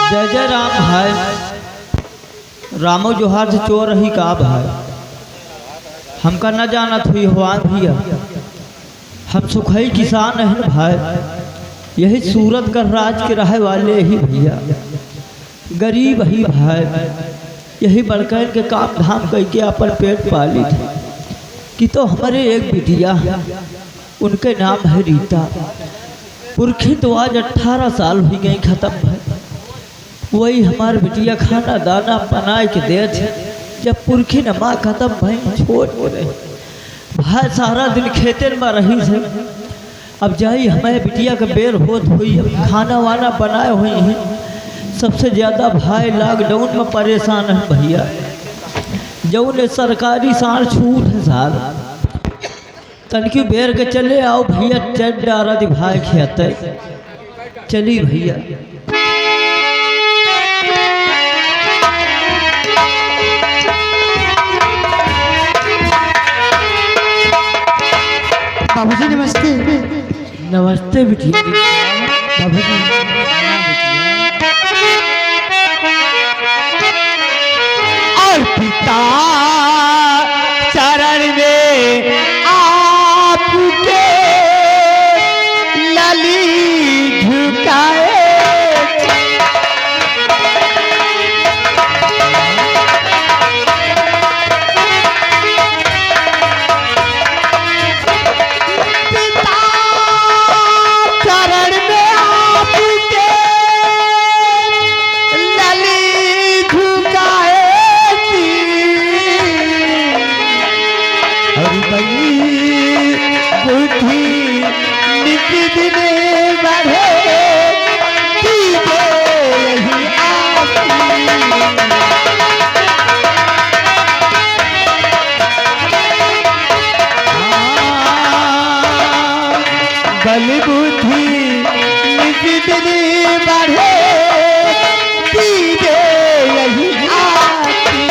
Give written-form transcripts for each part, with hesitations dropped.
जय जय राम भाई। रामो जोहार से चोर रही का भाई। हमका न जाना थी हुआ भैया। हम सुखई किसान हैं भाई। यही सूरत का राज के रहे वाले ही भैया। गरीब ही भाई। यही बड़कैन के काम धाम करके अपन पेट पाली थी कि तो हमारे एक बिटिया, उनके नाम है रीता। पुरखी तो आज 18 साल हो गई खत्म है। वही हमारे बिटिया खाना दाना बनाए के दे थे। जब पुरखी न माँ खत्म भई छोड़ के रहे भाई। सारा दिन खेते में रही से। अब जाई हमारे बिटिया का बेर होत हुई। खाना वाना बनाए हुए हैं। सबसे ज़्यादा भाई लॉकडाउन में परेशान है भैया। जो ने सरकारी साल छूट है साल तनकी बेर के चले आओ भैया। चट डारा दी भाई खेते चली भैया। बाबूजी नमस्ते। नमस्ते बिटिया। बाबूजी और पिता चरण में आपके लली झुकाए। बलि बुद्धि नित्य बढ़े दीजे यही आती।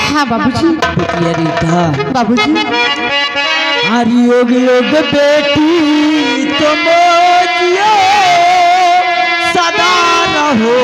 हाँ बाबूजी। बिटिया रीता बाबूजी आरी योग योग बेटी तुम जियो सदा रहो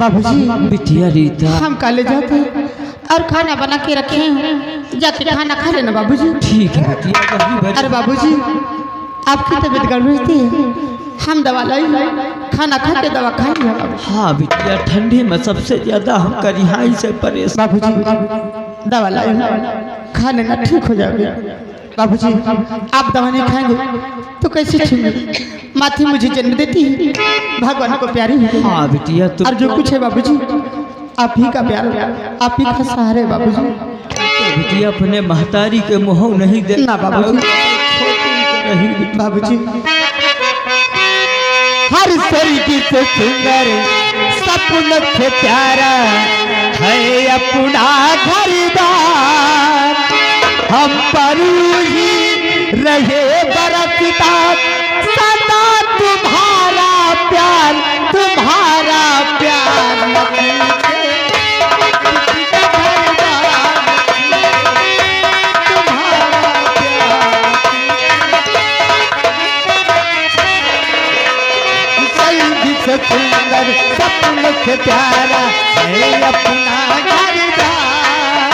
बाबूजी। बिटिया रीता हम कॉलेज जाते हैं और खाना बना के रखे हैं। जाके खाना खा लेना बाबूजी। ठीक है बिटिया। अरे बाबूजी आपकी तबीयत गड़बड़ थी। हम दवा लाई खाना खा के दवा खाएंगे बाबूजी। हाँ बिटिया ठंडी में सबसे ज्यादा हम करिहाई से परेशान। बाबूजी दवा लाई खा लेना ठीक हो जाएगा। बाबूजी आप दवा नहीं खाएंगे तो कैसे ठीक? माथी मुझे जन्म देती है, भगवान को प्यारी है। हाँ बिटिया तुम और जो कुछ है बाबूजी आप ही का प्यार, आप ही का सहारा है बाबूजी। बिटिया अपने महतारी के मुँह नहीं दे ना बाबूजी। बाबूजी हर स्वर्ग से सुंदर सपन से प्यारा है अपना घरदार। हम पर ही रहे बरसता सदा तुम्हारा प्यार, तुम्हारा प्यार। सुंदर सपन से प्यारा है अपना घरदार।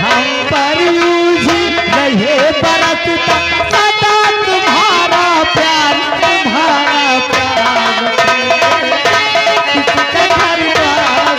हम पर ही रहे बरसता सदा तुम्हारा प्यार, तुम्हारा प्यार। किसका घरदार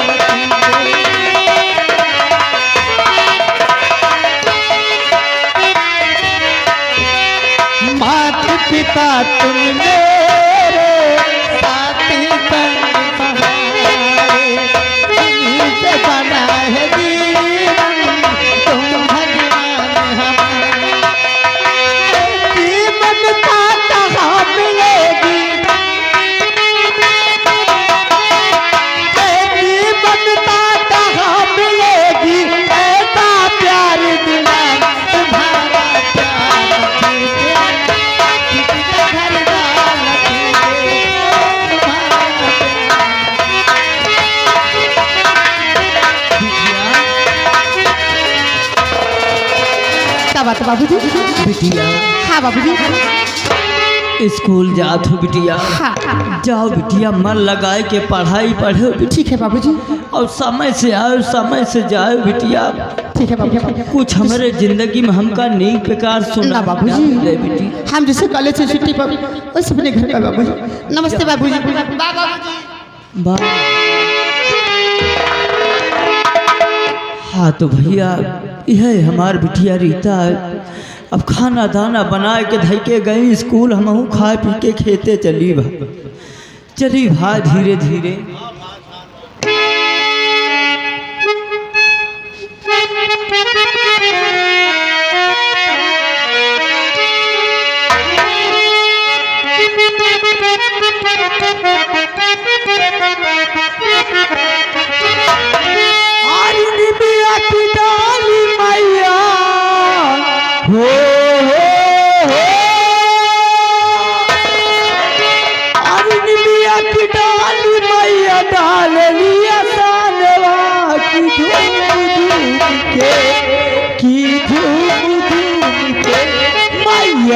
बात है बाबूजी? बिटिया हाँ बाबूजी। स्कूल जात हो बिटिया, हाँ जाओ बिटिया, मन लगाए के पढ़ाई पढ़ो बिटिया। ठीक है बाबूजी। और समय से आओ समय से जाओ बिटिया। ठीक है बाबूजी। कुछ हमारे जिंदगी में हमका नेक प्रकार सुना ना बाबूजी, ले बेटी। हम जैसे कॉलेज से छुट्टी पर उस अपने घर का बाबूजी। नमस्ते बाबूजी। बाबूजी। वाह, हाँ तो भैया यह हमार बिटिया रीता है। अब खाना दाना बना के धई के गई स्कूल, हम खा पी के खेते चली भाई धीरे धीरे।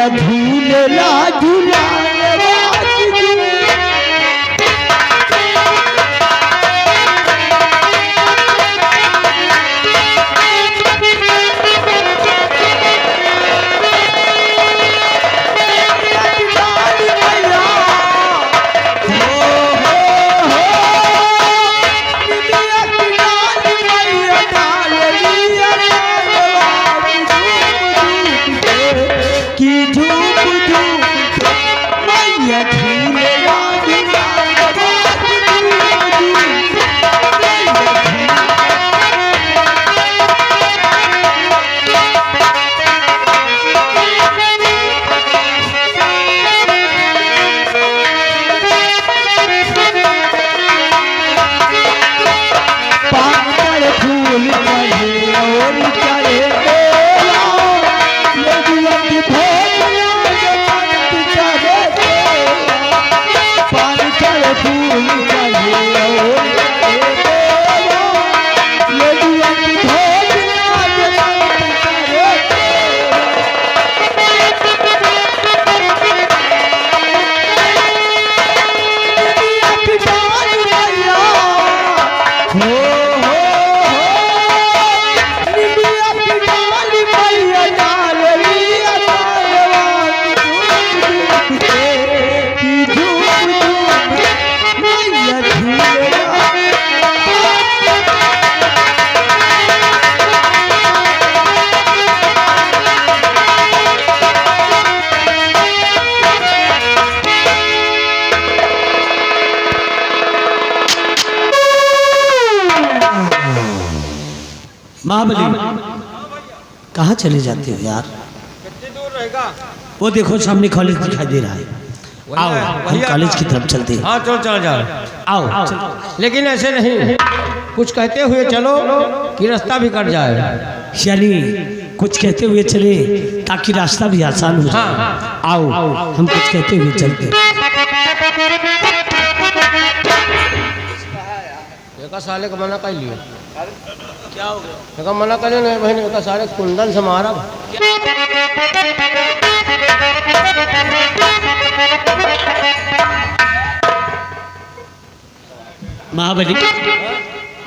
झूलेला झूला महाबली कहाँ चले जाते हो यार? कितनी दूर रहेगा? वो देखो सामने कॉलेज दिखाई दे रहा है। आओ हम कॉलेज की तरफ चलते हैं। हाँ चलो चल जाओ। आओ लेकिन ऐसे नहीं, कुछ कहते हुए चलो कि रास्ता भी कट जाए। यानी कुछ कहते हुए चले ताकि रास्ता भी आसान हो जाए। हाँ। आओ हम कुछ कहते हुए चलते हैं। एक साले का मना कर लियो। क्या हो गया? एक मना करे नहीं बहन, एक साले कुंडल से मारा। महाबली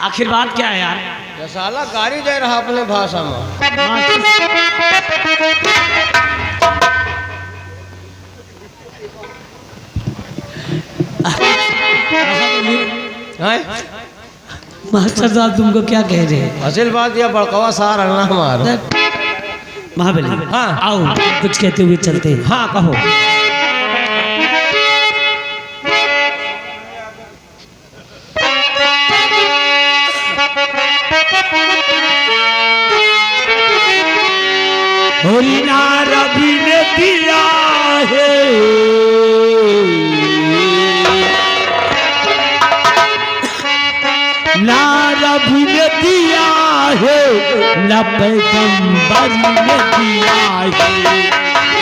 आखिर बात क्या है यार? ये साला गाड़ी दे रहा अपने भाषा में। मास्टर साहब तुमको क्या कह रहे हैं? असल बात यह बड़कवा सार अल्लाह हमारा। महाबली हाँ। आओ कुछ कहते हुए चलते हैं। हाँ कहो। रवि ने दिया है ना, रवि ने दिया है ना, पैगंबर ने दिया है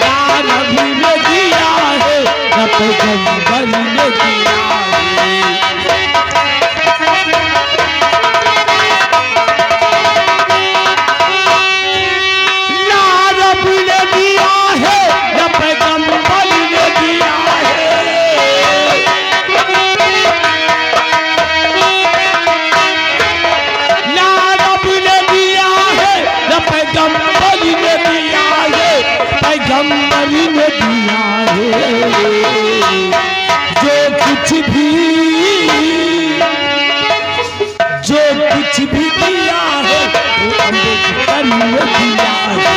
ना, रवि ने दिया है ना, पैगंबर ने दिया है। ना पैगंबर ने दिया है जो कुछ भी दिया है वो अम्बेडकर ने दिया है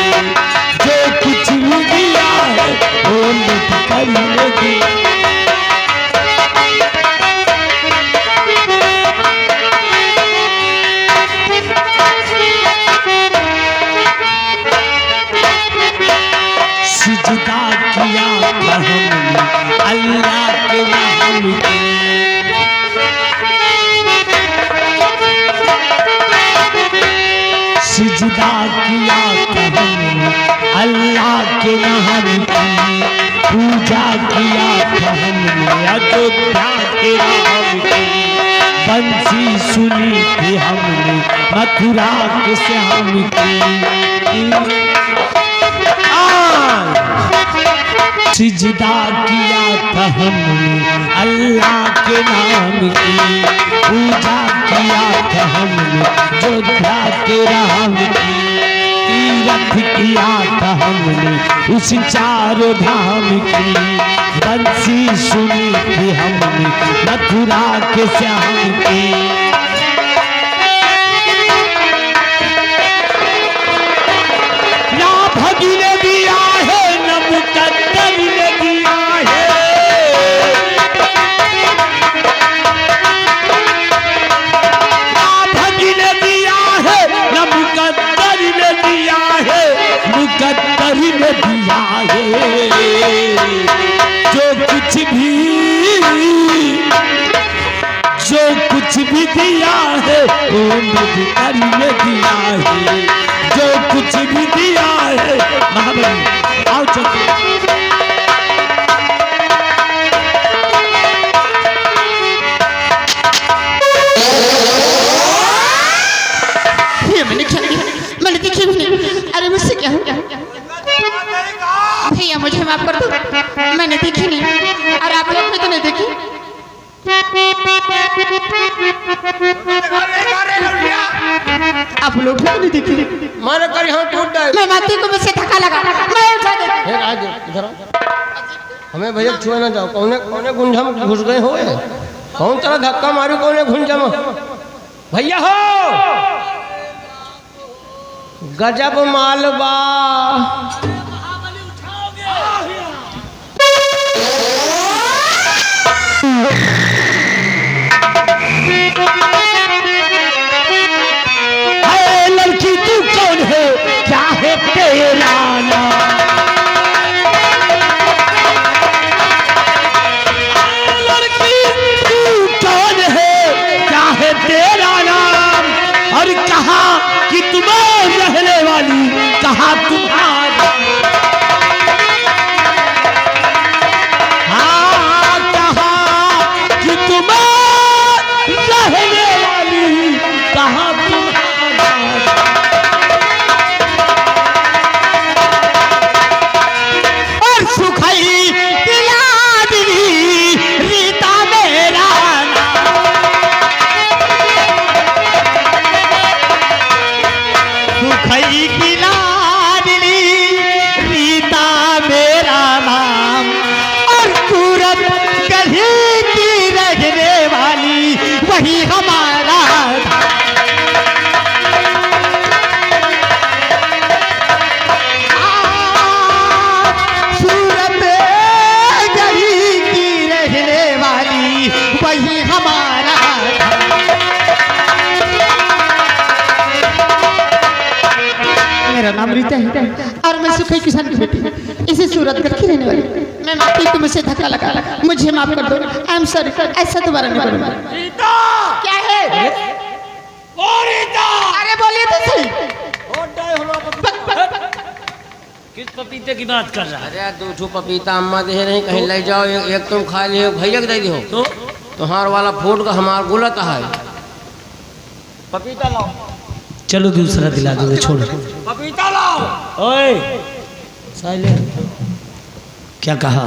जो कुछ भी दिया है वो अम्बेडकर ने दिया। सिजदा किया था हमने अल्लाह के नाम पे सिजदा किया था हमने अल्लाह के नाम की पूजा किया था हमने अयोध्या के राम की बंसी सुनी थी हमने मथुरा के श्याम की सिजदा किया था हमने अल्लाह के नाम की पूजा किया था हमने योद्धा के राम की तीरथ किया था हमने उस चारों धाम की बंसी सुनी थी हमने मथुरा के श्याम की ना भगी ने दिया है न मुकद्दर ने दिया है ना भगी ने दिया है न मुकद्दर ने दिया है मुकद्दर ने दिया है जो कुछ भी दिया है वो मुकद्दर ने दिया है जो कुछ भी दिया है। महाबली आओ चलो मैंने देखी भी नहीं। अरे मुझसे क्या हो गया भैया, मुझे माफ कर दो, मैंने देखी नहीं और आप लोग ने तो नहीं देखी। आप लोग भी तो नहीं देखी। मारे कर यहाँ टूट गए। मैं माती को मुझसे धक्का लगा, मैं उठा दे। इधर हमें भैया छुए ना जाओ। कौने कौने गुंजा में घुस गए हो? कौन तरह धक्का मारू कौने गुंजा में? भैया हो गजब मालवा लड़की तू कौन है, क्या है तेरा नाम? लड़की तू कौन है, क्या है तेरा नाम? और कहा कि तुम्हें रहने वाली, कहा तुम्हारा, हाँ कहा कि तुम्हें रहने वाली, कहा रीता है और मैं सुखई किसान की बेटी, इसी सूरत घर की रहने वाली। मैं माफी को मुझसे धक्का लगा, मुझे माफ कर दो। आई एम सॉरी, ऐसा दोबारा नहीं करूंगा। रीता क्या है? ओ रीता, अरे बोलिए तो सही। किस पपीते की बात कर रहा है? अरे दो ठो पपीता अम्मा दे नहीं, कहीं ले जाओ। एक तुम खा लियो, भैया के दे दियो। तो तुम्हार वाला फूट का हमार गुलत है। पपीता लाओ। चलो दूसरा दिला दूंगे, छोड़ो। पपीता लाओ। ओए साइलेंट। क्या कहा?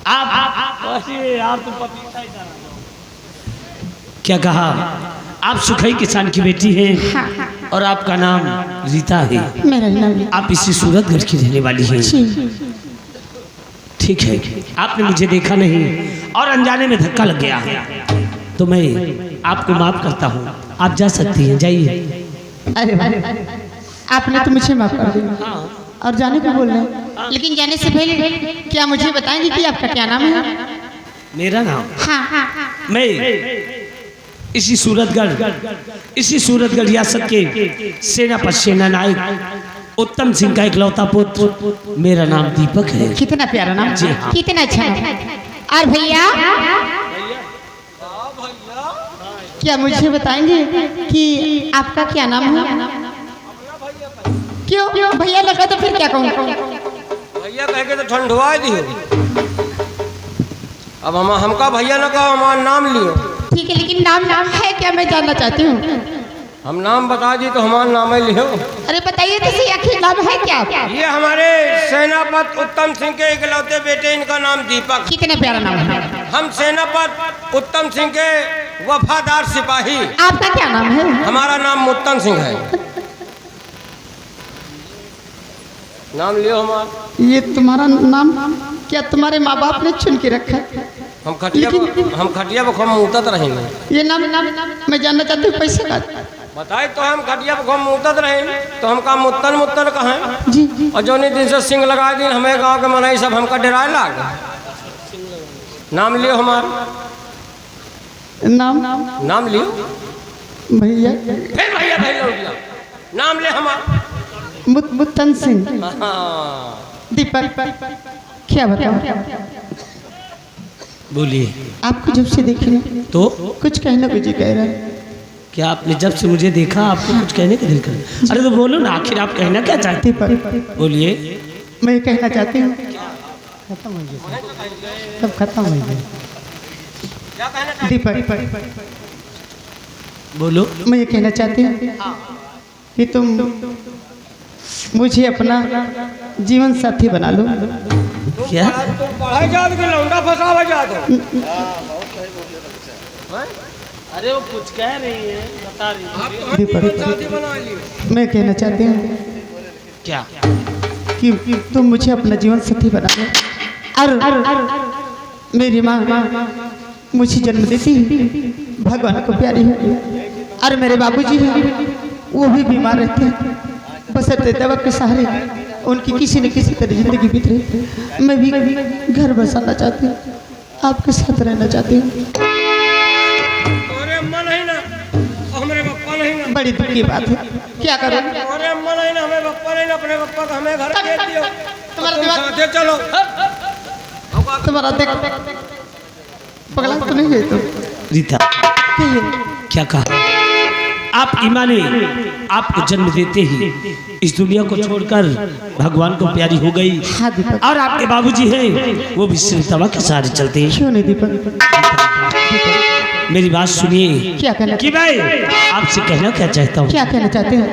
आप यार तुम पपीता ही क्या कहा? आप सुखई किसान की बेटी हैं? हाँ। और आपका नाम रीता है। मेरा नाम आप इसी सूरतगढ़ की रहने वाली हैं। जी। ठीक है, आपने मुझे देखा नहीं और अनजाने में धक्का लग गया, तो मैं आपको माफ करता हूँ। आप जा सकती हैं, जाइए। अरे वाह, आपने तो मुझे माफ कर दिया और जाने को बोल रहे हैं। लेकिन जाने से पहले क्या मुझे बताएंगे कि आपका क्या नाम है? मेरा नाम, हाँ, मैं इसी सूरतगढ़ रियासत के सेनापति सेना नायक उत्तम सिंह का इकलौता पुत्र, मेरा नाम दीपक है। कितना प्यारा नाम, जी हाँ। कितना अच्छा नाम। और भैया क्या मुझे बताएंगे कि आपका क्या नाम है? क्यों भैया लगा तो फिर क्या कहूँ? भैया कह के तो ठंडवा दी। अब हमका भैया न कहो, हमारा नाम लियो। ठीक है, लेकिन नाम है क्या, मैं जानना चाहती हूँ। हम नाम बता दी तो हमारा नाम ही लियो। अरे बताइए तो सही, आखिर नाम है क्या? ये हमारे सेनापति उत्तम सिंह के इकलौते बेटे, इनका नाम दीपक। कितना प्यारा नाम है। हम सेनापति उत्तम सिंह के वफादार सिपाही। आपका क्या नाम है? हमारा नाम मुत्तन सिंह है। नाम लियो हमारा। ये तुम्हारा नाम क्या तुम्हारे माँ बाप ने चुन के रखा है? हम खटिया पर हम मुतत रहेंगे। ये नाम मैं जानना चाहती हूँ, पैसे का बताए तो हम खटिया पर हम मुतत रहे तो हमका मुत्तन कहें जी। और जो दिन से सिंह लगा दिन हमें गांव के मनाई सब हमका डराए लाग। नाम लियो हमारा। नाम लियो भैया। फिर भैया भैया नाम ले हमारा। मुत्तन सिंह। दीपक, क्या बताओ? बोलिए। आपको जब से देखे तो कुछ कहना मुझे कह रहा है। क्या आपने जब से मुझे देखा आपको कुछ कहने का दिल कर? अरे तो बोलो ना, आखिर आप कहना क्या चाहते? दीपक, बोलिए। मैं कहना चाहती हूँ, खत्म हो गया, सब खत्म हो गया। दीपक, बोलो। मैं ये कहना चाहती हूँ कि तुम मुझे अपना जीवन साथी बना लो। क्या? पढ़ाई जात के लौंडा फसावा जात हो। अरे वो कुछ कह रही है, बता रही है। दीपक, मैं कहना चाहती हूँ क्या? कि तुम मुझे अपना जीवन साथी बना लो। और मेरी माँ मुझे जन्म देती भगवान को प्यारी है, और मेरे बाबूजी हैं वो भी बीमार रहते हैं, बशर्ते दवा के सहारे उनकी किसी न किसी तरह जिंदगी बीत रही। मैं भी घर बसाना चाहती हूँ, आपके साथ रहना चाहती हूँ। हमारे पप्पा नहीं ना। बड़ी दुख की बात है, क्या करूँ? अरे अम्मा नहीं ना, हमें पप्पा नहीं ना, अपने पप्पा को हमें घर भेज दियो। तुम्हारा तुम दिमाग- साथे चलो। तुम्हारा देख पगला तो नहीं गए तुम? रीता, क्या कहा? आप ईमां ने आपको जन्म देते ही इस दुनिया को छोड़कर भगवान को प्यारी हो गई। हाँ दीपक। और आपके बाबूजी हैं वो भी सिर्फ तवा के सहारे चलते हैं। क्यों नहीं दीपक? मेरी बात सुनिए। क्या कहना कि भाई आपसे कहना क्या चाहता हूँ। क्या कहना चाहते हैं?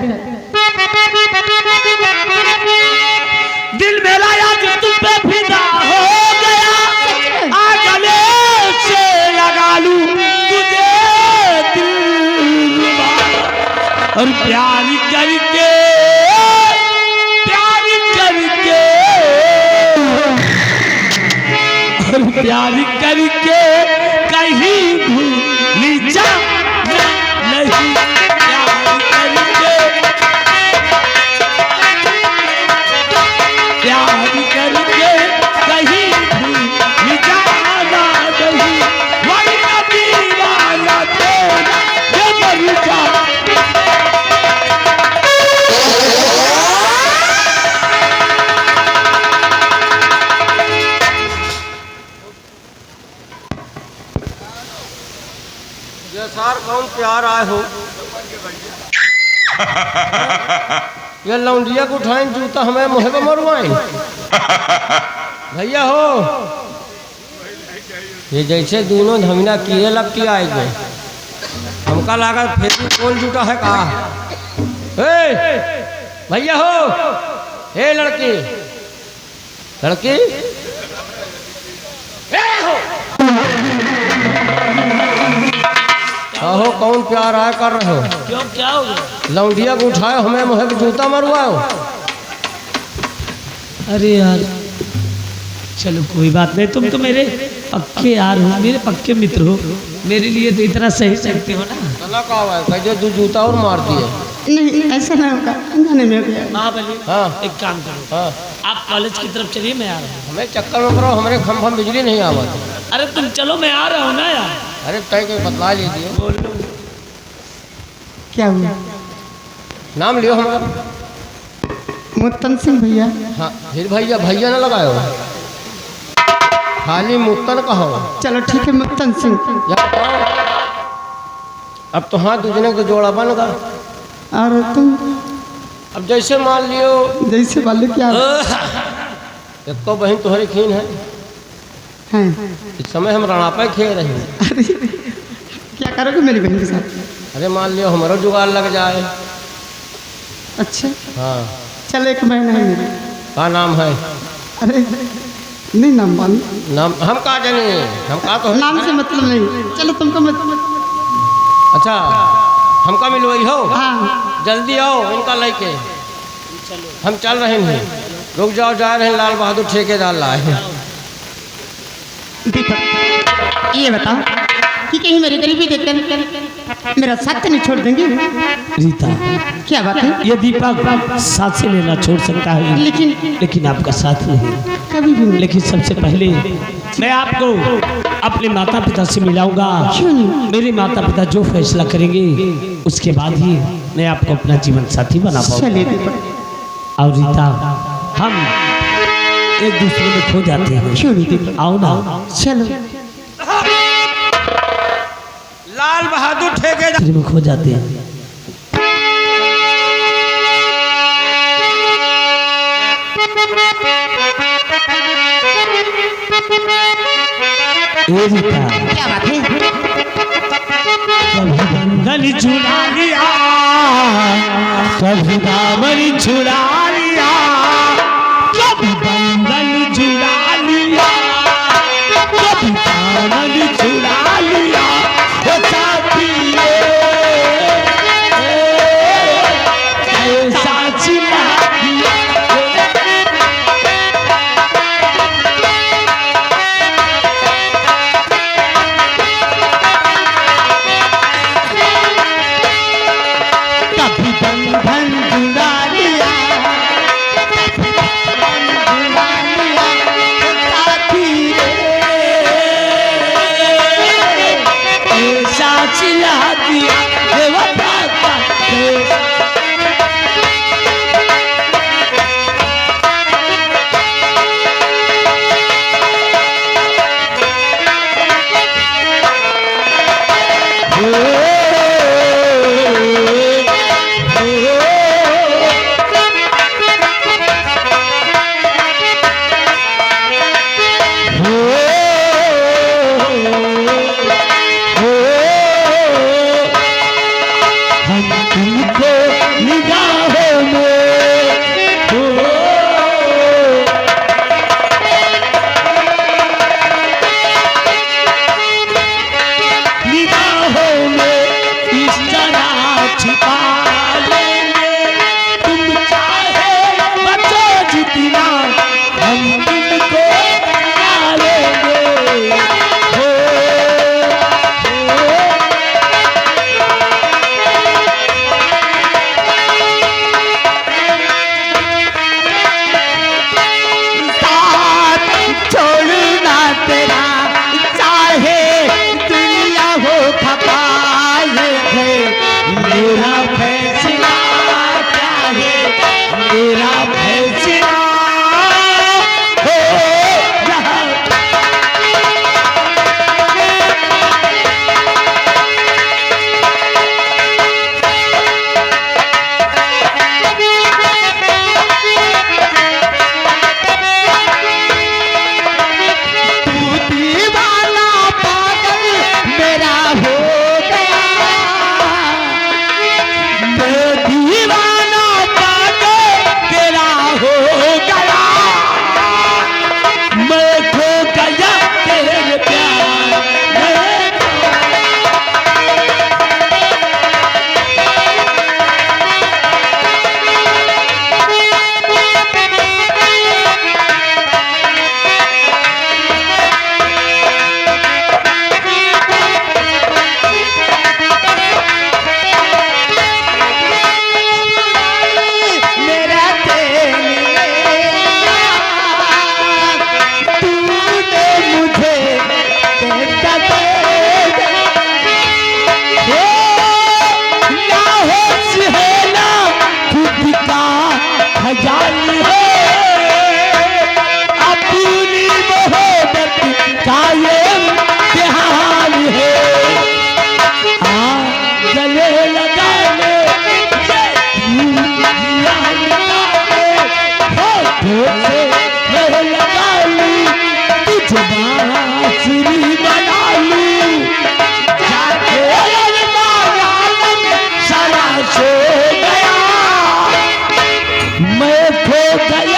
दिल मेरा आज तुम पे फिदा हो गया, आ गले से लगा लूं तुझे दिलरुबा, और प्यार करके और प्यार करके कहीं भूल जा नहीं, प्यार करके कहीं भूल जाना नहीं, वरना दीवाना तेरा ये मर जा। सार कौन प्यार आए हो। ये लौंडिया को उठाएं जूता हमें मुँह पे मरवाएं। भैया हो, ये जैसे दोनों धमिना किए लग के आएंगे, हमका लगा फेंकी कौन जूता है कहा। भैया हो, हे लड़की लड़की हो। आहो कौन प्यार आया कर रहे हो? क्यों क्या हो गया? लौंडिया को उठाए हमें मुहे पे जूता मरवाओ। अरे यार चलो कोई बात नहीं, तुम तो मेरे पक्के यार हो, मेरे पक्के मित्र हो, मेरे लिए तो इतना सही सकते हो ना। तना का है कहे दो जूता और मार दिए। नहीं ऐसा नहीं होगा, अनजाने में हो गया। महाबली हाँ एक काम करो, हाँ आप कॉलेज की तरफ चलिए, मैं आ रहा हूँ। हमें चक्कर में पड़ो, हमारे खम बिजली नहीं आवा। अरे तुम चलो, मैं आ रहा हूँ ना यार। अरे तय के बतला लीजिए। बोल लो। क्या हुआ? नाम लियो हमारा। मुत्तन सिंह भैया। हाँ फिर भैया भैया ना लगायो, खाली मुत्तन कहो। चलो ठीक है मुत्तन सिंह। अब तो हाथ दूसरे को जोड़ा बन गया। और तुम? अब जैसे मान लियो जैसे वाले क्या एक तो बहन तुम्हारी खीन है, हैं? इस समय हम रणापा खेल रहे हैं। अरे क्या करोगे मेरी बहन के साथ? अरे मान लियो हमारा जुगाड़ लग जाए। अच्छा हाँ चलो, एक बहन है मेरी। का नाम है? अरे नहीं नाम मान, नाम हम का जाने, हम का तो नाम से मतलब नहीं। चलो तुमको मत। अच्छा हमका मिलवाई हो। हाँ जल्दी आओ इनका लेके, हम चल रहे हैं। रुक जाओ, जा रहे हैं, लाल बहादुर ठेकेदार लाए। दीपक ये बताओ कि कहीं मेरी गरीबी देखकर मेरा साथ तो नहीं छोड़ देंगे? रीता, क्या बात है? ये दीपक साथ से लेना छोड़ सकता है, लेकिन आपका साथ नहीं। कभी भी नहीं। लेकिन सबसे पहले मैं आपको अपने माता पिता से मिलाऊंगा। क्यों नहीं? मेरे माता पिता जो फैसला करेंगे उसके बाद ही मैं आपको अपना जीवन साथी बना पाऊंगा। चलिए दीपक। और रीता, हम एक दूसरे में खो जाते हैं। क्यों नहीं दीपक? आओ ना। चलो लाल बहादुर ठेकेदार में खो जाते हैं। ए रीता, क्या बात है? कभी बंधन झुला लिया, कभी दामन झुला लिया, कभी बंधन झुला लिया, कभी दामन झुला लिया। ओ साथिये, ऐसा झुला लिया। कभी बंधन झुला लिया, मैं खो गया